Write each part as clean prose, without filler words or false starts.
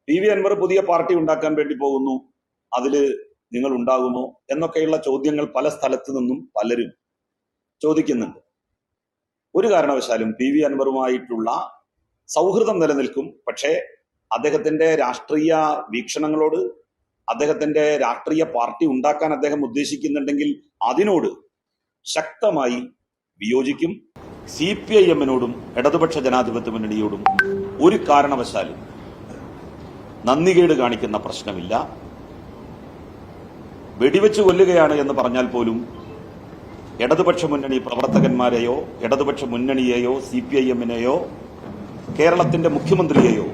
P V Anwar പുതിയ party ഉണ്ടാക്കാൻ വേണ്ടി പോകുന്നു, അതിൽ നിങ്ങൾ ഉണ്ടാകുമോ എന്നൊക്കെയുള്ള ചോദ്യങ്ങൾ പല സ്ഥലത്തു നിന്നും പലരും ചോദിക്കുന്നുണ്ട്. ഒരു കാരണവശാലും പി വി അൻവറുമായിട്ടുള്ള സൗഹൃദം നിലനിൽക്കും. പക്ഷേ അദ്ദേഹത്തിന്റെ രാഷ്ട്രീയ വീക്ഷണങ്ങളോട്, അദ്ദേഹത്തിന്റെ രാഷ്ട്രീയ പാർട്ടി ഉണ്ടാക്കാൻ അദ്ദേഹം ഉദ്ദേശിക്കുന്നുണ്ടെങ്കിൽ അതിനോട് ശക്തമായി വിയോജിക്കും. CPIM-നോടും ഇടതുപക്ഷ ജനാധിപത്യ മുന്നണിയോടും ഒരു കാരണവശാലും നന്ദികേട് കാണിക്കുന്ന പ്രശ്നമില്ല. വെടിവെച്ച് കൊല്ലുകയാണ് എന്ന് പറഞ്ഞാൽ പോലും ഇടതുപക്ഷ മുന്നണി പ്രവർത്തകന്മാരെയോ ഇടതുപക്ഷ മുന്നണിയെയോ CPIM-നെയോ കേരളത്തിന്റെ മുഖ്യമന്ത്രിയെയോ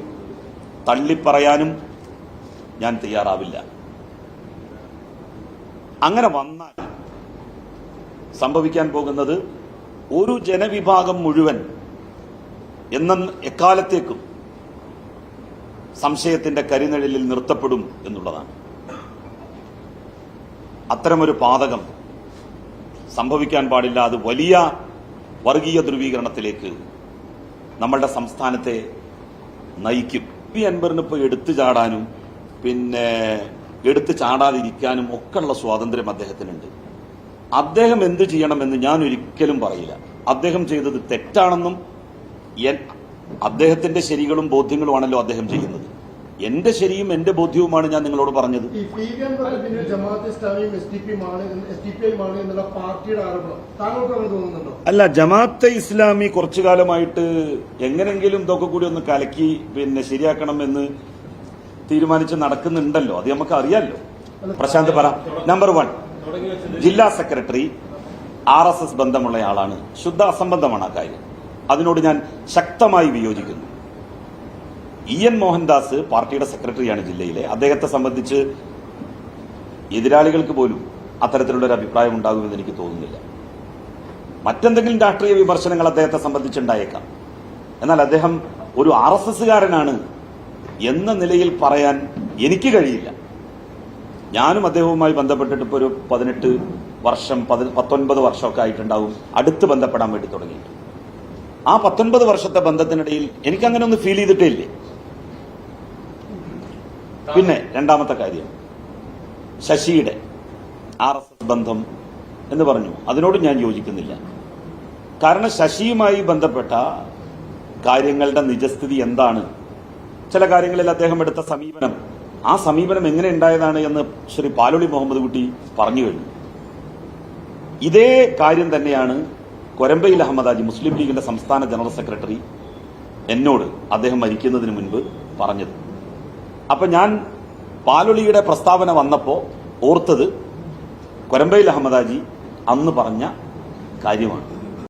തള്ളിപ്പറയാനും ഞാൻ തയ്യാറാവില്ല. അങ്ങനെ വന്നാൽ സംഭവിക്കാൻ പോകുന്നത് ഒരു ജനവിഭാഗം മുഴുവൻ എക്കാലത്തേക്കും സംശയത്തിന്റെ കരിനിഴലിൽ നിർത്തപ്പെടും എന്നുള്ളതാണ്. അത്തരമൊരു പാതകം സംഭവിക്കാൻ പാടില്ല. അത് വലിയ വർഗീയ ധ്രുവീകരണത്തിലേക്ക് നമ്മളുടെ സംസ്ഥാനത്തെ നയിക്കും. പി അൻവറിന് ഇപ്പോൾ എടുത്തു ചാടാനും പിന്നെ എടുത്തു ചാടാതിരിക്കാനും ഒക്കെയുള്ള സ്വാതന്ത്ര്യം അദ്ദേഹത്തിനുണ്ട്. അദ്ദേഹം എന്ത് ചെയ്യണമെന്ന് ഞാൻ ഒരിക്കലും പറയില്ല. അദ്ദേഹം ചെയ്തത് തെറ്റാണെന്നും അദ്ദേഹത്തിന്റെ ശരികളും ബോധ്യങ്ങളുമാണല്ലോ അദ്ദേഹം ചെയ്യുന്നത്. എന്റെ ശരിയും എന്റെ ബോധ്യവുമാണ് ഞാൻ നിങ്ങളോട് പറഞ്ഞത്. അല്ല, ജമാഅത്തെ ഇസ്ലാമി കുറച്ചു കാലമായിട്ട് എങ്ങനെങ്കിലും ഇതൊക്കെ കൂടി ഒന്ന് കലക്കി ശരിയാക്കണം എന്ന് തീരുമാനിച്ച് നടക്കുന്നുണ്ടല്ലോ. അത് നമുക്ക് അറിയാമല്ലോ. പ്രശാന്ത് പറ. നമ്പർ 1, ജില്ലാ സെക്രട്ടറി RSS ബന്ധമുള്ളയാളാണ്. ശുദ്ധ അസംബന്ധമാണ് ആ കാര്യം. അതിനോട് ഞാൻ ശക്തമായി വിയോജിക്കുന്നു. EN മോഹൻദാസ് പാർട്ടിയുടെ സെക്രട്ടറിയാണ് ജില്ലയിലെ. അദ്ദേഹത്തെ സംബന്ധിച്ച് എതിരാളികൾക്ക് പോലും അത്തരത്തിലുള്ളൊരു അഭിപ്രായം ഉണ്ടാകുമെന്ന് എനിക്ക് തോന്നുന്നില്ല. മറ്റെന്തെങ്കിലും രാഷ്ട്രീയ വിമർശനങ്ങൾ അദ്ദേഹത്തെ സംബന്ധിച്ചുണ്ടായേക്കാം. എന്നാൽ അദ്ദേഹം ഒരു RSSകാരനാണ് എന്ന നിലയിൽ പറയാൻ എനിക്ക് കഴിയില്ല. ഞാനും അദ്ദേഹവുമായി ബന്ധപ്പെട്ടിട്ട് ഇപ്പോൾ ഒരു 18 വർഷം 19 വർഷമൊക്കെ ആയിട്ടുണ്ടാവും അടുത്ത് ബന്ധപ്പെടാൻ വേണ്ടി തുടങ്ങിയിട്ട്. ആ 19 വർഷത്തെ ബന്ധത്തിനിടയിൽ എനിക്കങ്ങനെ ഒന്ന് ഫീൽ ചെയ്തിട്ടേ ഇല്ലേ. പിന്നെ രണ്ടാമത്തെ കാര്യം, ശശിയുടെ RSS ബന്ധം എന്ന് പറഞ്ഞു. അതിനോട് ഞാൻ യോജിക്കുന്നില്ല. കാരണം ശശിയുമായി ബന്ധപ്പെട്ട കാര്യങ്ങളുടെ നിജസ്ഥിതി എന്താണ്, ചില കാര്യങ്ങളിൽ അദ്ദേഹം എടുത്ത സമീപനം, ആ സമീപനം എങ്ങനെ ഉണ്ടായതാണ് എന്ന് ശ്രീ പാലോളി മുഹമ്മദ് കുട്ടി പറഞ്ഞു കഴിഞ്ഞു. ഇതേ കാര്യം തന്നെയാണ് കൊരമ്പയിൽ അഹമ്മദ് ഹാജി, മുസ്ലിം ലീഗിന്റെ സംസ്ഥാന ജനറൽ സെക്രട്ടറി, എന്നോട് അദ്ദേഹം മരിക്കുന്നതിന് മുൻപ് പറഞ്ഞത്. അപ്പൊ ഞാൻ പാലോളിയുടെ പ്രസ്താവന വന്നപ്പോ ഓർത്തത് കൊരമ്പയിൽ അഹമ്മദ് ഹാജി അന്ന് പറഞ്ഞ കാര്യമാണ്.